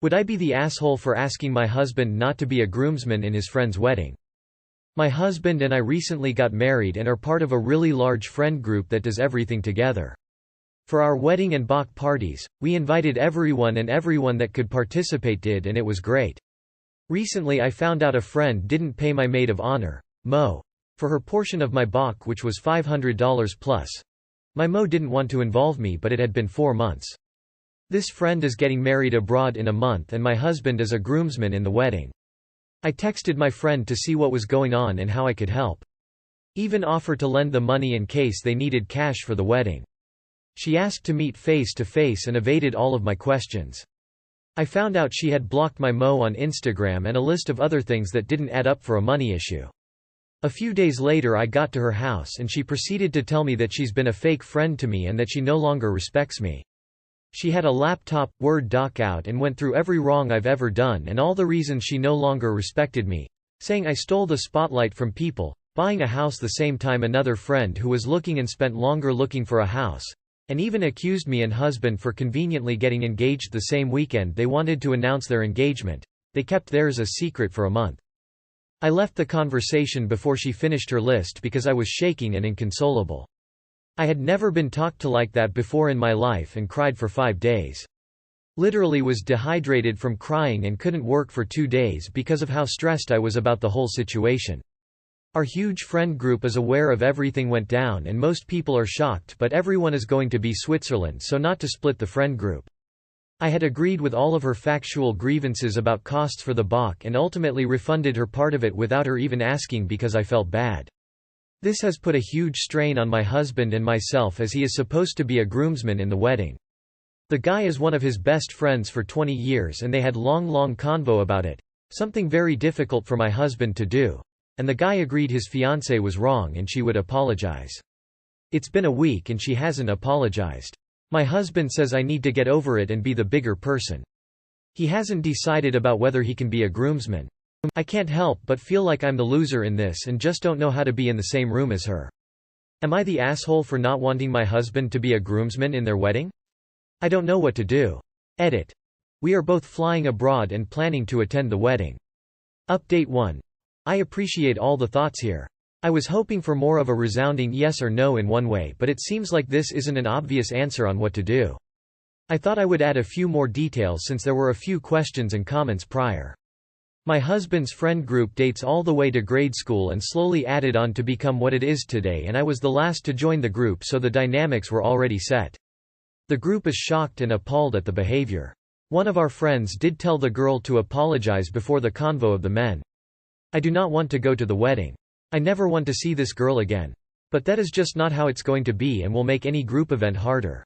Would I be the asshole for asking my husband not to be a groomsman in his friend's wedding? My husband and I recently got married and are part of a really large friend group that does everything together. For our wedding and Bach parties, we invited everyone and everyone that could participate did, and it was great. Recently I found out a friend didn't pay my maid of honor, Mo, for her portion of my Bach, which was $500 plus. My Mo didn't want to involve me, but it had been 4 months. This friend is getting married abroad in a month and my husband is a groomsman in the wedding. I texted my friend to see what was going on and how I could help. Even offer to lend the money in case they needed cash for the wedding. She asked to meet face to face and evaded all of my questions. I found out she had blocked my Mo on Instagram and a list of other things that didn't add up for a money issue. A few days later I got to her house and she proceeded to tell me that she's been a fake friend to me and that she no longer respects me. She had a laptop, Word doc out and went through every wrong I've ever done and all the reasons she no longer respected me, saying I stole the spotlight from people, buying a house the same time another friend who was looking and spent longer looking for a house, and even accused me and husband for conveniently getting engaged the same weekend they wanted to announce their engagement. They kept theirs a secret for a month. I left the conversation before she finished her list because I was shaking and inconsolable. I had never been talked to like that before in my life and cried for 5 days. Literally was dehydrated from crying and couldn't work for 2 days because of how stressed I was about the whole situation. Our huge friend group is aware of everything went down and most people are shocked, but everyone is going to be Switzerland, so not to split the friend group. I had agreed with all of her factual grievances about costs for the Bach and ultimately refunded her part of it without her even asking because I felt bad. This has put a huge strain on my husband and myself as he is supposed to be a groomsman in the wedding. The guy is one of his best friends for 20 years and they had long convo about it, something very difficult for my husband to do, and the guy agreed his fiancée was wrong and she would apologize. It's been a week and she hasn't apologized. My husband says I need to get over it and be the bigger person. He hasn't decided about whether he can be a groomsman. I can't help but feel like I'm the loser in this and just don't know how to be in the same room as her. Am I the asshole for not wanting my husband to be a groomsman in their wedding? I don't know what to do. Edit. We are both flying abroad and planning to attend the wedding. Update 1. I appreciate all the thoughts here. I was hoping for more of a resounding yes or no in one way, but it seems like this isn't an obvious answer on what to do. I thought I would add a few more details since there were a few questions and comments prior. My husband's friend group dates all the way to grade school and slowly added on to become what it is today, and I was the last to join the group, so the dynamics were already set. The group is shocked and appalled at the behavior. One of our friends did tell the girl to apologize before the convo of the men. I do not want to go to the wedding. I never want to see this girl again. But that is just not how it's going to be and will make any group event harder.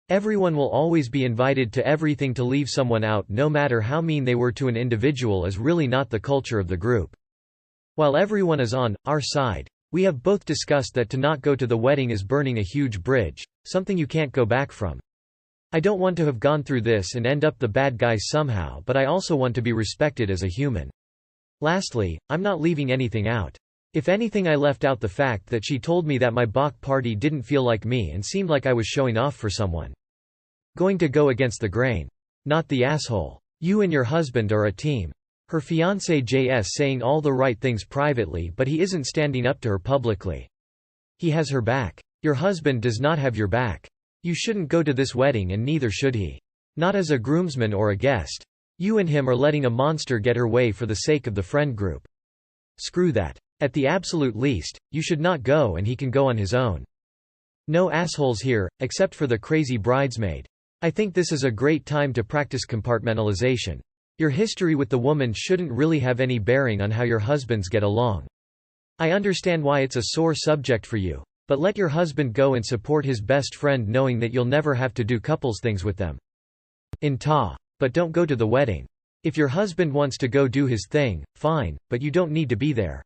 Everyone will always be invited to everything. To leave someone out, no matter how mean they were to an individual, is really not the culture of the group. While everyone is on our side, we have both discussed that to not go to the wedding is burning a huge bridge, something you can't go back from. I don't want to have gone through this and end up the bad guys somehow, but I also want to be respected as a human. Lastly, I'm not leaving anything out. If anything, I left out the fact that she told me that my Bach party didn't feel like me and seemed like I was showing off for someone. Going to go against the grain. Not the asshole. You and your husband are a team. Her fiancé JS saying all the right things privately, but he isn't standing up to her publicly. He has her back. Your husband does not have your back. You shouldn't go to this wedding and neither should he. Not as a groomsman or a guest. You and him are letting a monster get her way for the sake of the friend group. Screw that. At the absolute least, you should not go and he can go on his own. No assholes here, except for the crazy bridesmaid. I think this is a great time to practice compartmentalization. Your history with the woman shouldn't really have any bearing on how your husbands get along. I understand why it's a sore subject for you, but let your husband go and support his best friend knowing that you'll never have to do couples things with them. But don't go to the wedding. If your husband wants to go do his thing, fine, but you don't need to be there.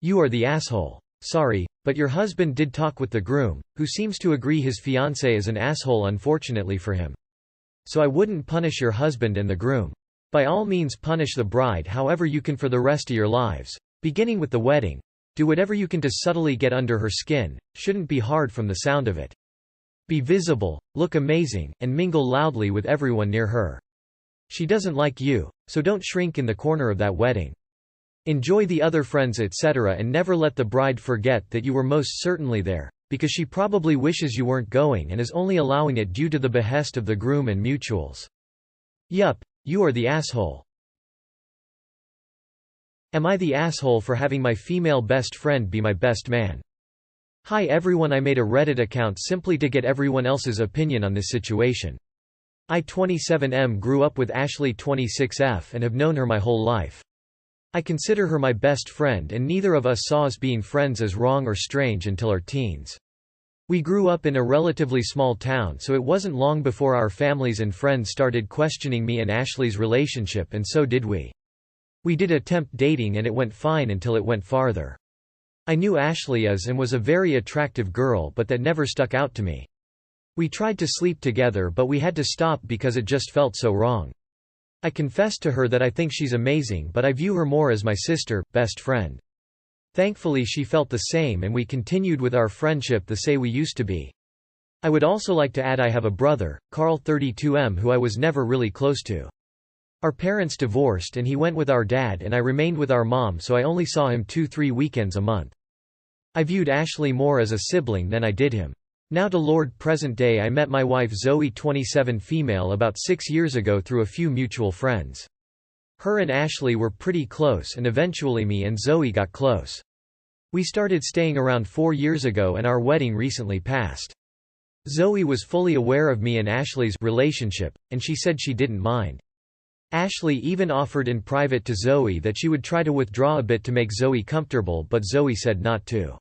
You are the asshole. Sorry, but your husband did talk with the groom, who seems to agree his fiancée is an asshole unfortunately for him. So I wouldn't punish your husband and the groom. By all means punish the bride however you can for the rest of your lives, beginning with the wedding. Do whatever you can to subtly get under her skin, shouldn't be hard from the sound of it. Be visible, look amazing, and mingle loudly with everyone near her. She doesn't like you, so don't shrink in the corner of that wedding. Enjoy the other friends etc. and never let the bride forget that you were most certainly there, because she probably wishes you weren't going and is only allowing it due to the behest of the groom and mutuals. Yup, you are the asshole. Am I the asshole for having my female best friend be my best man? Hi everyone, I made a Reddit account simply to get everyone else's opinion on this situation. I 27M grew up with Ashley 26F and have known her my whole life. I consider her my best friend and neither of us saw us being friends as wrong or strange until our teens. We grew up in a relatively small town, so it wasn't long before our families and friends started questioning me and Ashley's relationship, and so did we. We did attempt dating and it went fine until it went farther. I knew Ashley and was a very attractive girl, but that never stuck out to me. We tried to sleep together but we had to stop because it just felt so wrong. I confessed to her that I think she's amazing, but I view her more as my sister, best friend. Thankfully she felt the same and we continued with our friendship the way we used to be. I would also like to add I have a brother, Carl 32M, who I was never really close to. Our parents divorced and he went with our dad and I remained with our mom, so I only saw him 2-3 weekends a month. I viewed Ashley more as a sibling than I did him. Now to Lord present day, I met my wife Zoe 27 female about 6 years ago through a few mutual friends. Her and Ashley were pretty close and eventually me and Zoe got close. We started staying around 4 years ago and our wedding recently passed. Zoe was fully aware of me and Ashley's relationship, and she said she didn't mind. Ashley even offered in private to Zoe that she would try to withdraw a bit to make Zoe comfortable, but Zoe said not to.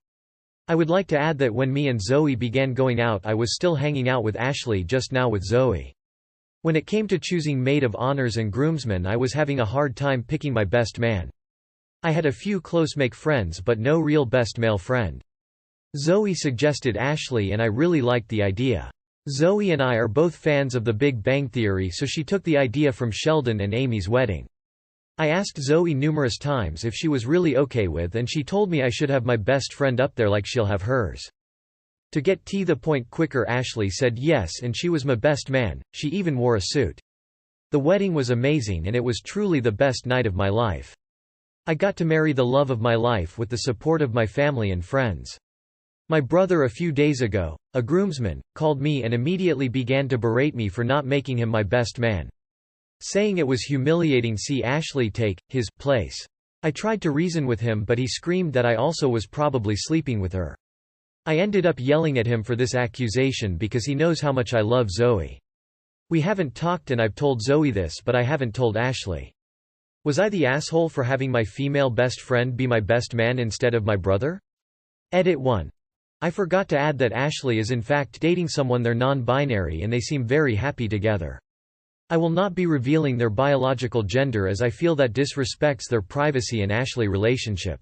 I would like to add that when me and Zoe began going out I was still hanging out with Ashley, just now with Zoe. When it came to choosing maid of honors and groomsmen I was having a hard time picking my best man. I had a few close make friends but no real best male friend. Zoe suggested Ashley and I really liked the idea. Zoe and I are both fans of The Big Bang Theory, so she took the idea from Sheldon and Amy's wedding. I asked Zoe numerous times if she was really okay with, and she told me I should have my best friend up there like she'll have hers. To get to the point quicker, Ashley said yes and she was my best man, she even wore a suit. The wedding was amazing and it was truly the best night of my life. I got to marry the love of my life with the support of my family and friends. My brother a few days ago, a groomsman, called me and immediately began to berate me for not making him my best man, saying it was humiliating see Ashley take his place. I tried to reason with him but he screamed that I also was probably sleeping with her. I ended up yelling at him for this accusation because he knows how much I love Zoe. We haven't talked and I've told Zoe this but I haven't told Ashley. Was I the asshole for having my female best friend be my best man instead of my brother? Edit 1. I forgot to add that Ashley is in fact dating someone, they're non-binary and they seem very happy together. I will not be revealing their biological gender as I feel that disrespects their privacy and Ashley relationship.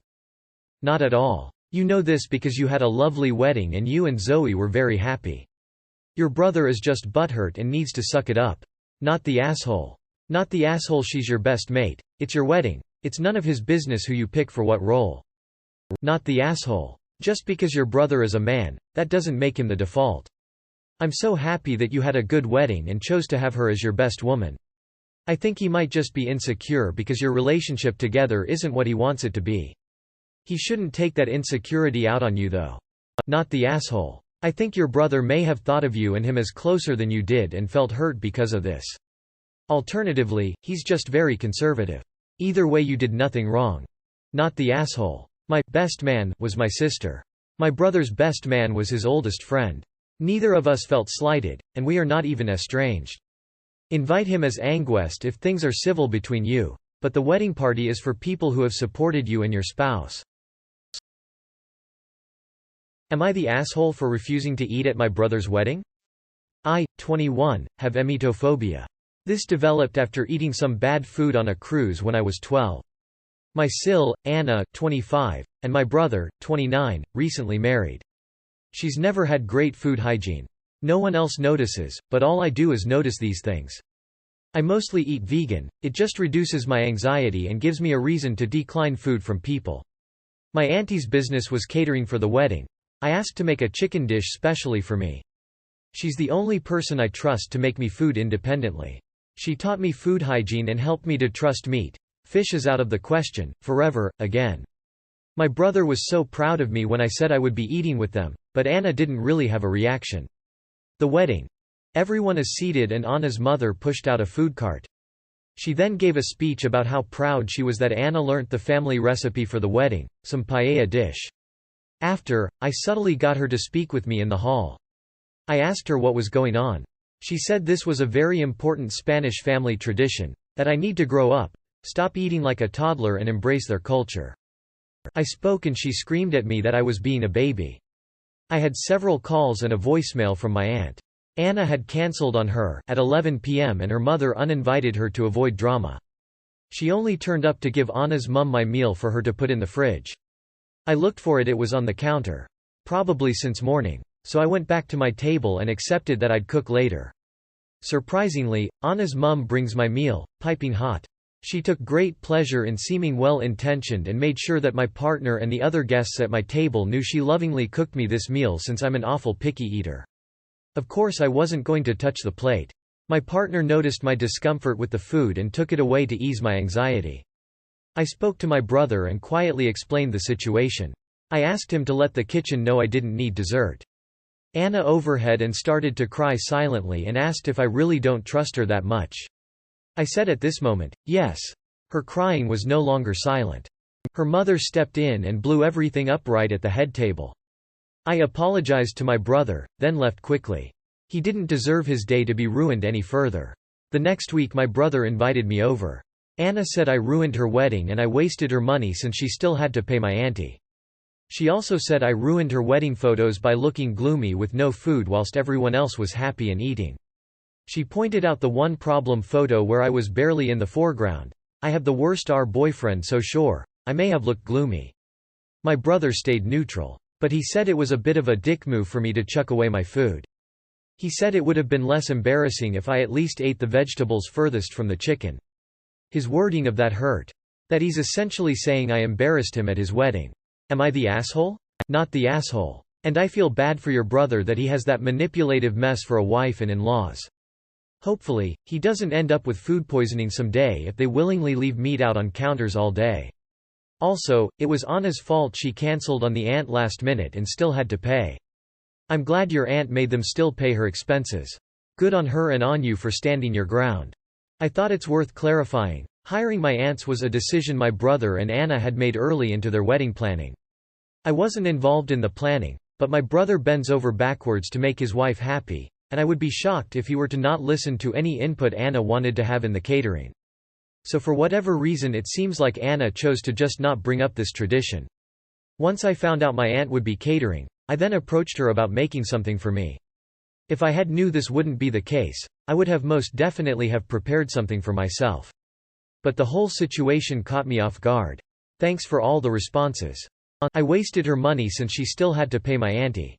Not at all. You know this because you had a lovely wedding and you and Zoe were very happy. Your brother is just butthurt and needs to suck it up. Not the asshole. Not the asshole, she's your best mate. It's your wedding. It's none of his business who you pick for what role. Not the asshole. Just because your brother is a man, that doesn't make him the default. I'm so happy that you had a good wedding and chose to have her as your best woman. I think he might just be insecure because your relationship together isn't what he wants it to be. He shouldn't take that insecurity out on you though. Not the asshole. I think your brother may have thought of you and him as closer than you did and felt hurt because of this. Alternatively, he's just very conservative. Either way, you did nothing wrong. Not the asshole. My best man was my sister. My brother's best man was his oldest friend. Neither of us felt slighted, and we are not even estranged. Invite him as Anguest if things are civil between you, but the wedding party is for people who have supported you and your spouse. Am I the asshole for refusing to eat at my brother's wedding? I, 21, have emetophobia. This developed after eating some bad food on a cruise when I was 12. My sil, Anna, 25, and my brother, 29, recently married. She's never had great food hygiene. No one else notices, but all I do is notice these things. I mostly eat vegan, it just reduces my anxiety and gives me a reason to decline food from people. My auntie's business was catering for the wedding. I asked to make a chicken dish specially for me. She's the only person I trust to make me food independently. She taught me food hygiene and helped me to trust meat. Fish is out of the question, forever, again. My brother was so proud of me when I said I would be eating with them, but Anna didn't really have a reaction. The wedding. Everyone is seated and Anna's mother pushed out a food cart. She then gave a speech about how proud she was that Anna learnt the family recipe for the wedding, some paella dish. After, I subtly got her to speak with me in the hall. I asked her what was going on. She said this was a very important Spanish family tradition, that I need to grow up, stop eating like a toddler and embrace their culture. I spoke and she screamed at me that I was being a baby. I had several calls and a voicemail from my aunt. Anna had cancelled on her at 11 p.m. and her mother uninvited her to avoid drama. She only turned up to give Anna's mum my meal for her to put in the fridge. I looked for it was on the counter. Probably since morning. So I went back to my table and accepted that I'd cook later. Surprisingly, Anna's mum brings my meal, piping hot. She took great pleasure in seeming well-intentioned and made sure that my partner and the other guests at my table knew she lovingly cooked me this meal since I'm an awful picky eater. Of course I wasn't going to touch the plate. My partner noticed my discomfort with the food and took it away to ease my anxiety. I spoke to my brother and quietly explained the situation. I asked him to let the kitchen know I didn't need dessert. Anna overheard and started to cry silently and asked if I really don't trust her that much. I said at this moment, yes. Her crying was no longer silent. Her mother stepped in and blew everything upright at the head table. I apologized to my brother, then left quickly. He didn't deserve his day to be ruined any further. The next week my brother invited me over. Anna said I ruined her wedding and I wasted her money since she still had to pay my auntie. She also said I ruined her wedding photos by looking gloomy with no food whilst everyone else was happy and eating. She pointed out the one problem photo where I was barely in the foreground. I have the worst boyfriend, so sure, I may have looked gloomy. My brother stayed neutral. But he said it was a bit of a dick move for me to chuck away my food. He said it would have been less embarrassing if I at least ate the vegetables furthest from the chicken. His wording of that hurt. That he's essentially saying I embarrassed him at his wedding. Am I the asshole? Not the asshole. And I feel bad for your brother that he has that manipulative mess for a wife and in-laws. Hopefully, he doesn't end up with food poisoning someday if they willingly leave meat out on counters all day. Also, it was Anna's fault she cancelled on the aunt last minute and still had to pay. I'm glad your aunt made them still pay her expenses. Good on her and on you for standing your ground. I thought it's worth clarifying. Hiring my aunts was a decision my brother and Anna had made early into their wedding planning. I wasn't involved in the planning, but my brother bends over backwards to make his wife happy, and I would be shocked if he were to not listen to any input Anna wanted to have in the catering. So for whatever reason it seems like Anna chose to just not bring up this tradition. Once I found out my aunt would be catering, I then approached her about making something for me. If I had knew this wouldn't be the case, I would have most definitely have prepared something for myself. But the whole situation caught me off guard. Thanks for all the responses. I wasted her money since she still had to pay my auntie.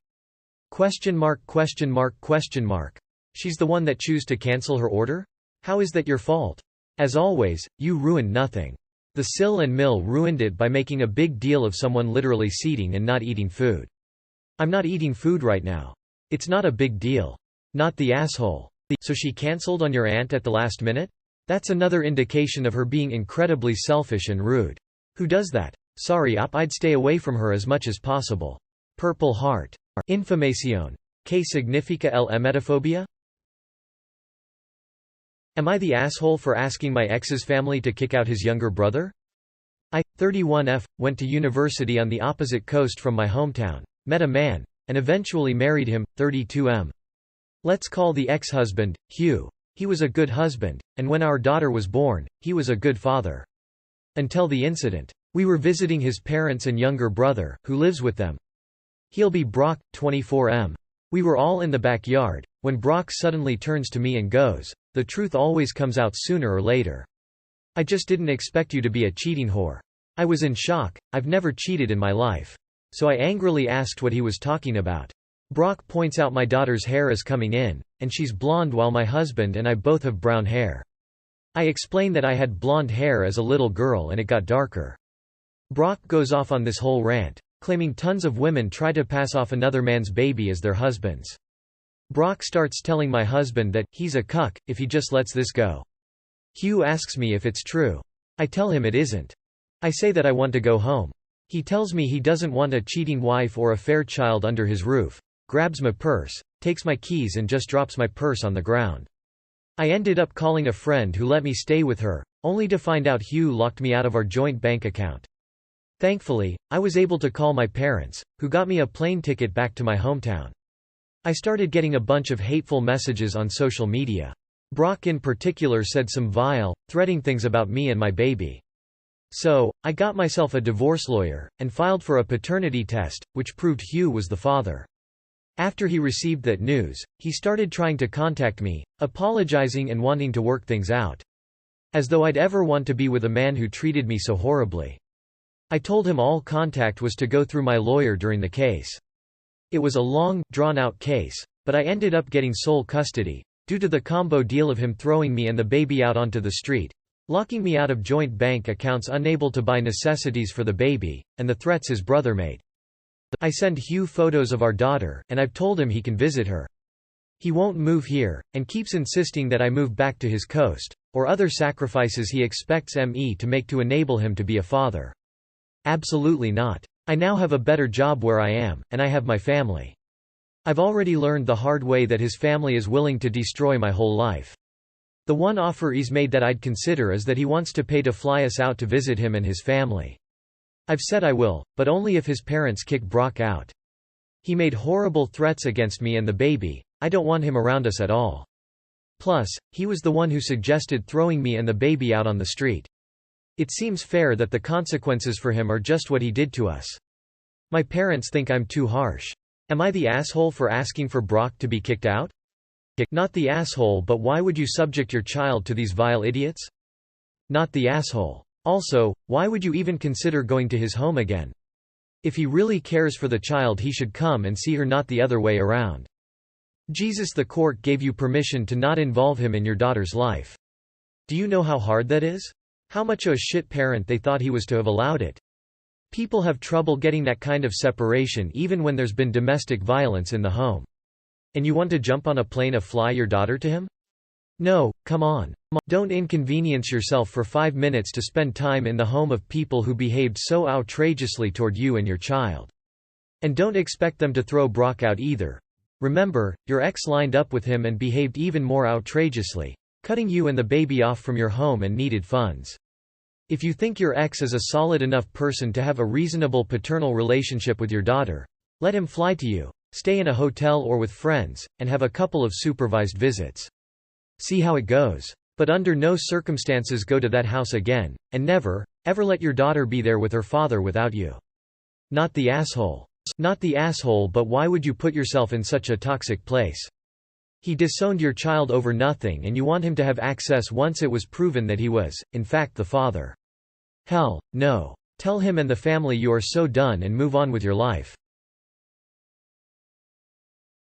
She's the one that chose to cancel her order? How is that your fault? As always, you ruined nothing. The Sill and Mill ruined it by making a big deal of someone literally seating and not eating food. I'm not eating food right now. It's not a big deal. Not the asshole. So she cancelled on your aunt at the last minute? That's another indication of her being incredibly selfish and rude. Who does that? Sorry I'd stay away from her as much as possible. Purple Heart. Información. ¿Qué significa el emetofobia? Am I the asshole for asking my ex's family to kick out his younger brother? I, 31F, went to university on the opposite coast from my hometown, met a man, and eventually married him, 32M. Let's call the ex-husband, Hugh. He was a good husband, and when our daughter was born, he was a good father. Until the incident. We were visiting his parents and younger brother, who lives with them. He'll be Brock, 24M. We were all in the backyard, when Brock suddenly turns to me and goes, "The truth always comes out sooner or later. I just didn't expect you to be a cheating whore." I was in shock, I've never cheated in my life. So I angrily asked what he was talking about. Brock points out my daughter's hair is coming in, and she's blonde while my husband and I both have brown hair. I explain that I had blonde hair as a little girl and it got darker. Brock goes off on this whole rant, claiming tons of women try to pass off another man's baby as their husband's. Brock starts telling my husband that he's a cuck if he just lets this go. Hugh asks me if it's true. I tell him it isn't. I say that I want to go home. He tells me he doesn't want a cheating wife or a fair child under his roof, grabs my purse, takes my keys and just drops my purse on the ground. I ended up calling a friend who let me stay with her, only to find out Hugh locked me out of our joint bank account. Thankfully, I was able to call my parents, who got me a plane ticket back to my hometown. I started getting a bunch of hateful messages on social media. Brock in particular said some vile, threatening things about me and my baby. So, I got myself a divorce lawyer, and filed for a paternity test, which proved Hugh was the father. After he received that news, he started trying to contact me, apologizing and wanting to work things out. As though I'd ever want to be with a man who treated me so horribly. I told him all contact was to go through my lawyer during the case. It was a long, drawn-out case, but I ended up getting sole custody, due to the combo deal of him throwing me and the baby out onto the street, locking me out of joint bank accounts unable to buy necessities for the baby, and the threats his brother made. I send Hugh photos of our daughter, and I've told him he can visit her. He won't move here, and keeps insisting that I move back to his coast, or other sacrifices he expects me to make to enable him to be a father. Absolutely not. I now have a better job where I am, and I have my family. I've already learned the hard way that his family is willing to destroy my whole life. The one offer he's made that I'd consider is that he wants to pay to fly us out to visit him and his family. I've said I will, but only if his parents kick Brock out. He made horrible threats against me and the baby. I don't want him around us at all. Plus, he was the one who suggested throwing me and the baby out on the street. It seems fair that the consequences for him are just what he did to us. My parents think I'm too harsh. Am I the asshole for asking for Brock to be kicked out? Not the asshole, but why would you subject your child to these vile idiots? Not the asshole. Also, why would you even consider going to his home again? If he really cares for the child, he should come and see her, not the other way around. Jesus, the court gave you permission to not involve him in your daughter's life. Do you know how hard that is? How much of a shit parent they thought he was to have allowed it. People have trouble getting that kind of separation even when there's been domestic violence in the home. And you want to jump on a plane and fly your daughter to him? No, come on. Don't inconvenience yourself for 5 minutes to spend time in the home of people who behaved so outrageously toward you and your child. And don't expect them to throw Brock out either. Remember, your ex lined up with him and behaved even more outrageously, cutting you and the baby off from your home and needed funds. If you think your ex is a solid enough person to have a reasonable paternal relationship with your daughter, let him fly to you, stay in a hotel or with friends, and have a couple of supervised visits. See how it goes. But under no circumstances go to that house again, and never, ever let your daughter be there with her father without you. Not the asshole. Not the asshole, but why would you put yourself in such a toxic place? He disowned your child over nothing, and you want him to have access once it was proven that he was, in fact, the father. Hell, no. Tell him and the family you are so done and move on with your life.